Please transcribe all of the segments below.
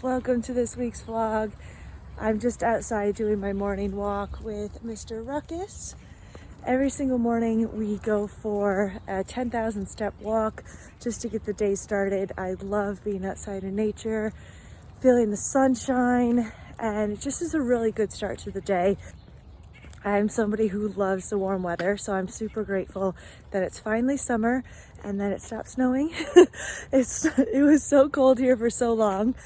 Welcome to this week's vlog. I'm just outside doing my morning walk with Mr. Ruckus. Every single morning we go for a 10,000 step walk just to get the day started. I love being outside in nature, feeling the sunshine, and it just is a really good start to the day. I'm somebody who loves the warm weather, so I'm super grateful that it's finally summer and that it stopped snowing. It was so cold here for so long.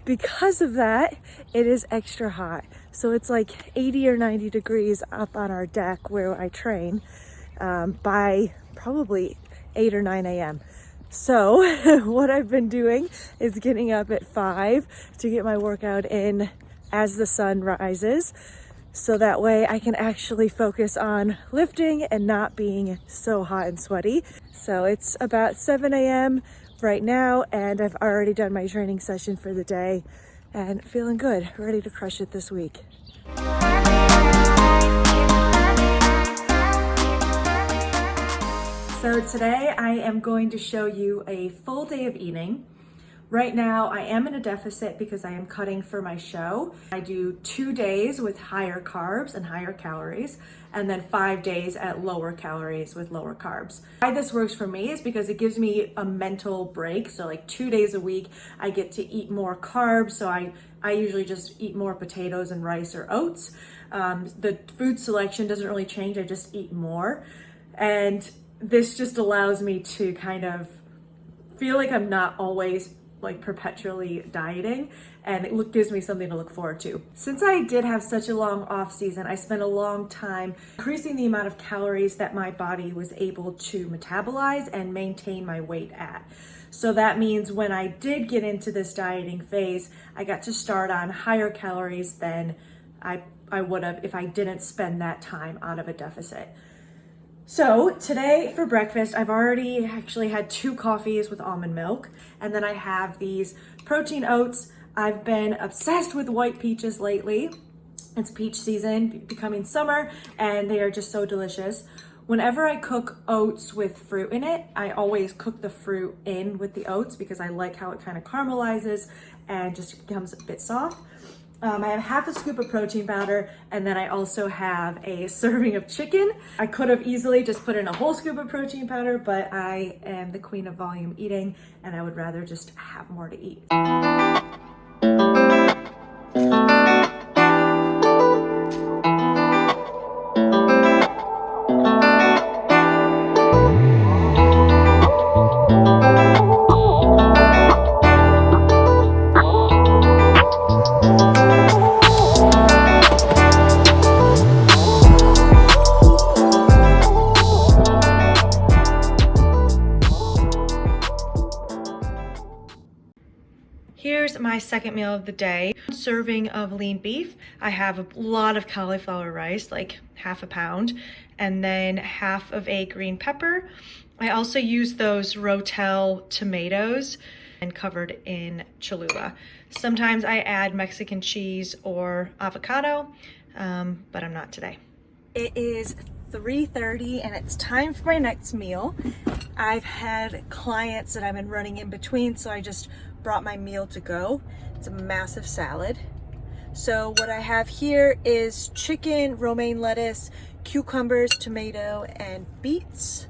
Because of that, it is extra hot. So it's like 80 or 90 degrees up on our deck where I train by probably 8 or 9 a.m. So what I've been doing is getting up at 5 to get my workout in as the sun rises. So that way I can actually focus on lifting and not being so hot and sweaty. So it's about 7 a.m. right now, and I've already done my training session for the day and feeling good, ready to crush it this week. So today I am going to show you a full day of eating. Right now I am in a deficit because I am cutting for my show. I do 2 days with higher carbs and higher calories, and then 5 days at lower calories with lower carbs. Why this works for me is because it gives me a mental break. So like 2 days a week, I get to eat more carbs. So I usually just eat more potatoes and rice or oats. The food selection doesn't really change. I just eat more. And this just allows me to kind of feel like I'm not always like perpetually dieting, and it gives me something to look forward to. Since I did have such a long off season, I spent a long time increasing the amount of calories that my body was able to metabolize and maintain my weight at. So that means when I did get into this dieting phase, I got to start on higher calories than I would have if I didn't spend that time out of a deficit. So today for breakfast, I've already actually had 2 coffees with almond milk, and then I have these protein oats. I've been obsessed with white peaches lately. It's peach season, becoming summer, and they are just so delicious. Whenever I cook oats with fruit in it, I always cook the fruit in with the oats because I like how it kind of caramelizes and just becomes a bit soft. I have half a scoop of protein powder, and then I also have a serving of chicken. I could have easily just put in a whole scoop of protein powder, but I am the queen of volume eating, and I would rather just have more to eat. Here's my second meal of the day. Serving of lean beef. I have a lot of cauliflower rice, like half a pound, and then half of a green pepper. I also use those Rotel tomatoes and covered in Cholula. Sometimes I add Mexican cheese or avocado, but I'm not today. It is 3:30 and it's time for my next meal. I've had clients that I've been running in between, so I just brought my meal to go. It's a massive salad. So what I have here is chicken, romaine lettuce, cucumbers, tomato, and beets,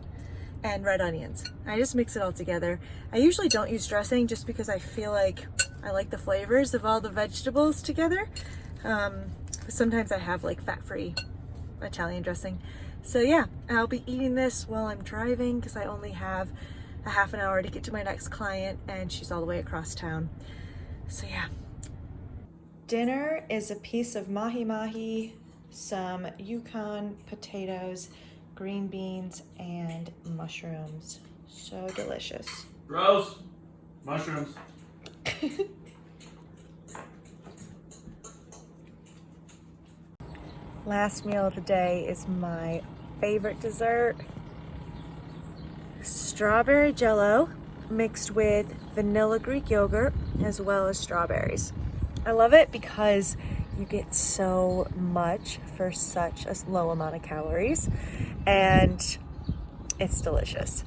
and red onions. I just mix it all together. I usually don't use dressing just because I feel like I like the flavors of all the vegetables together. Sometimes I have like fat-free Italian dressing. So yeah, I'll be eating this while I'm driving because I only have a half an hour to get to my next client, and she's all the way across town. So yeah. Dinner is a piece of mahi-mahi, some Yukon potatoes, green beans, and mushrooms. So delicious. Gross. Mushrooms. Last meal of the day is my favorite dessert. Strawberry jello mixed with vanilla Greek yogurt as well as strawberries. I love it because you get so much for such a low amount of calories, and it's delicious.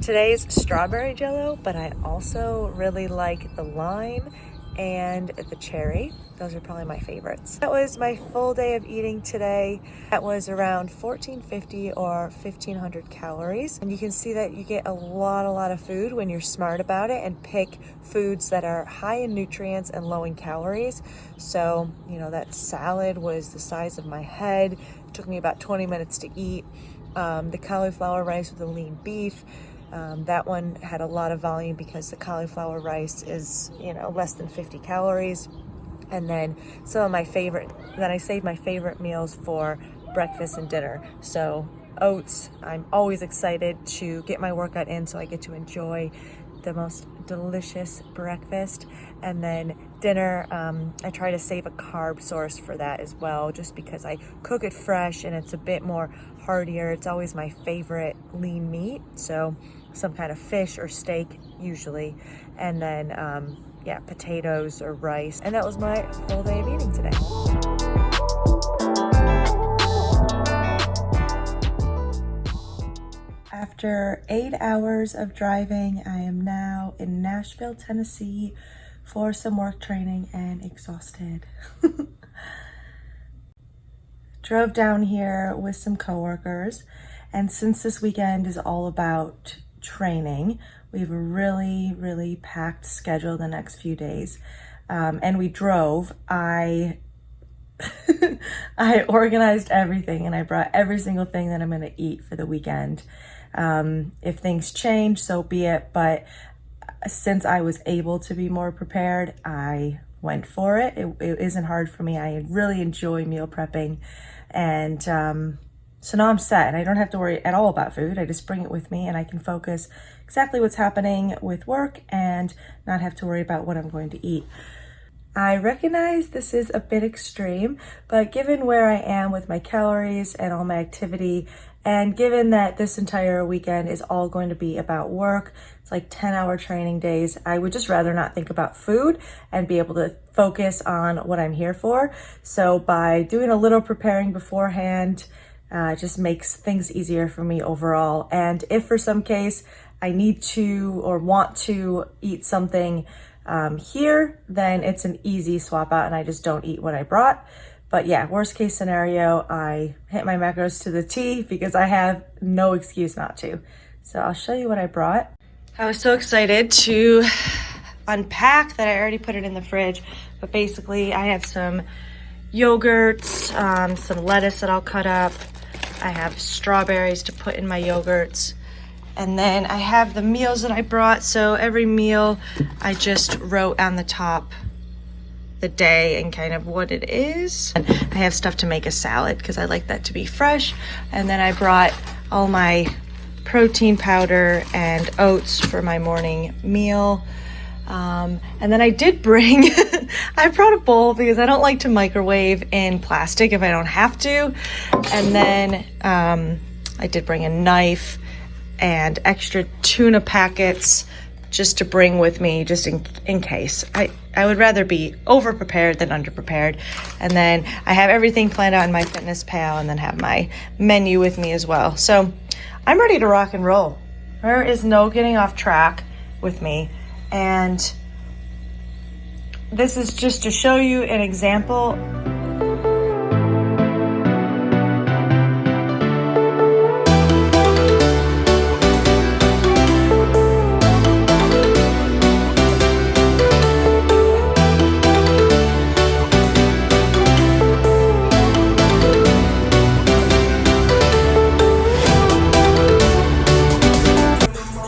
Today's strawberry jello, but I also really like the lime and the cherry. Those are probably my favorites. That was my full day of eating today. That was around 1450 or 1500 calories. And you can see that you get a lot of food when you're smart about it and pick foods that are high in nutrients and low in calories. So, you know, that salad was the size of my head. It took me about 20 minutes to eat. The cauliflower rice with the lean beef. That one had a lot of volume because the cauliflower rice is, you know, less than 50 calories. And then some of my favorite, then I saved my favorite meals for breakfast and dinner. So oats, I'm always excited to get my workout in so I get to enjoy the most delicious breakfast. And then dinner, I try to save a carb source for that as well, just because I cook it fresh and it's a bit more heartier. It's always my favorite lean meat. So some kind of fish or steak usually. And then, yeah, potatoes or rice. And that was my full day of eating today. After 8 hours of driving, I am now in Nashville, Tennessee for some work training and exhausted. Drove down here with some coworkers, and since this weekend is all about training, we have a really packed schedule the next few days. And we drove. I organized everything and I brought every single thing that I'm gonna eat for the weekend. If things change, so be it. But since I was able to be more prepared, I went for it. It isn't hard for me. I really enjoy meal prepping. And so now I'm set and I don't have to worry at all about food. I just bring it with me and I can focus exactly what's happening with work and not have to worry about what I'm going to eat. I recognize this is a bit extreme, but given where I am with my calories and all my activity, and given that this entire weekend is all going to be about work, it's like 10-hour training days, I would just rather not think about food and be able to focus on what I'm here for. So by doing a little preparing beforehand, just makes things easier for me overall. And if for some case I need to or want to eat something here, then it's an easy swap out and I just don't eat what I brought. But yeah, worst case scenario, I hit my macros to the T because I have no excuse not to. So I'll show you what I brought. I was so excited to unpack that I already put it in the fridge. But basically I have some yogurts, some lettuce that I'll cut up. I have strawberries to put in my yogurts. And then I have the meals that I brought. So every meal I just wrote on the top the day and kind of what it is. And I have stuff to make a salad because I like that to be fresh. And then I brought all my protein powder and oats for my morning meal. And then I did bring, I brought a bowl because I don't like to microwave in plastic if I don't have to. And then I did bring a knife and extra tuna packets just to bring with me, just in case. I would rather be over prepared than under prepared. And then I have everything planned out in my Fitness Pal and then have my menu with me as well. So I'm ready to rock and roll. There is no getting off track with me. And this is just to show you an example.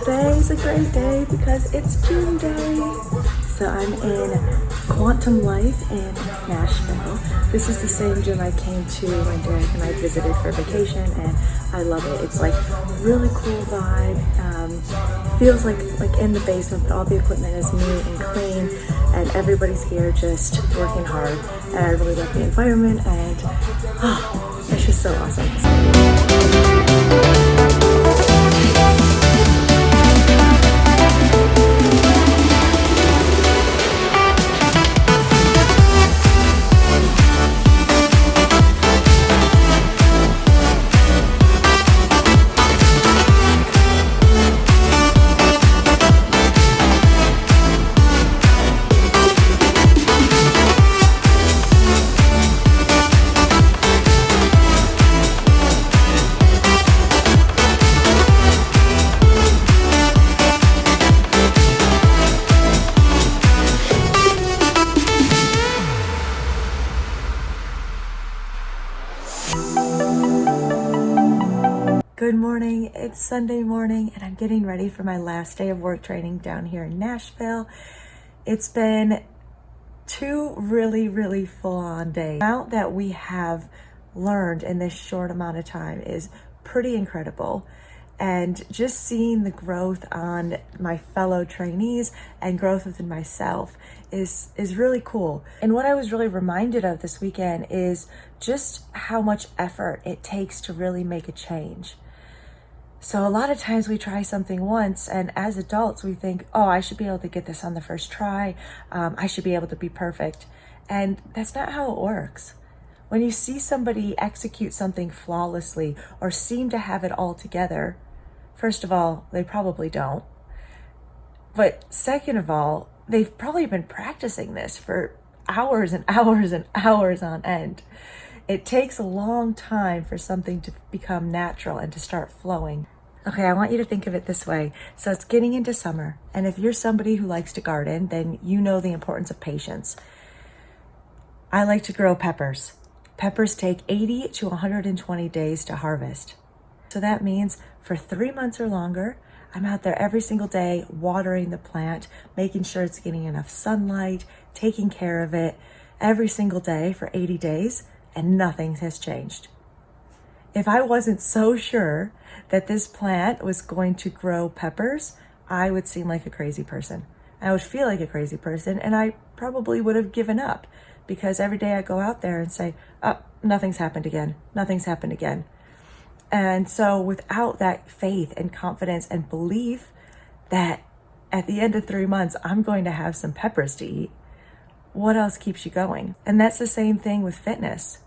Today's a great day because it's gym day. So I'm in Quantum Life in Nashville. This is the same gym I came to when Derek and I visited for vacation, and I love it. It's like really cool vibe. Feels like in the basement, but all the equipment is neat and clean, and everybody's here just working hard. And I really love the environment, and it's just so awesome. Good morning. It's Sunday morning and I'm getting ready for my last day of work training down here in Nashville. It's been 2 really full-on days. The amount that we have learned in this short amount of time is pretty incredible. And just seeing the growth on my fellow trainees and growth within myself is really cool. And what I was really reminded of this weekend is just how much effort it takes to really make a change. So a lot of times we try something once, and as adults we think, oh, I should be able to get this on the first try. I should be able to be perfect. And that's not how it works. When you see somebody execute something flawlessly or seem to have it all together, first of all, they probably don't. But second of all, they've probably been practicing this for hours and hours and hours on end. It takes a long time for something to become natural and to start flowing. Okay, I want you to think of it this way. So it's getting into summer, and if you're somebody who likes to garden, then you know the importance of patience. I like to grow peppers. Peppers take 80 to 120 days to harvest. So that means for 3 months or longer, I'm out there every single day watering the plant, making sure it's getting enough sunlight, taking care of it every single day for 80 days, and nothing has changed. If I wasn't so sure that this plant was going to grow peppers, I would seem like a crazy person. I would feel like a crazy person, and I probably would have given up, because every day I go out there and say, oh, nothing's happened again. Nothing's happened again. And so without that faith and confidence and belief that at the end of 3 months, I'm going to have some peppers to eat, what else keeps you going? And that's the same thing with fitness.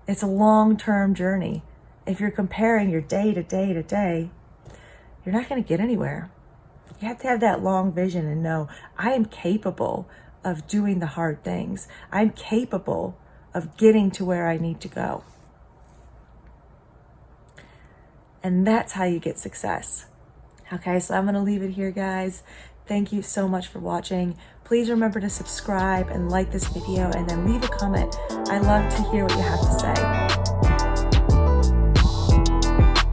It's a long-term journey. If you're comparing your day to day to day, you're not going to get anywhere. You have to have that long vision and know, I am capable of doing the hard things. I'm capable of getting to where I need to go. And that's how you get success. Okay, so I'm going to leave it here, guys. Thank you so much for watching. Please remember to subscribe and like this video, and then leave a comment. I love to hear what you have to say.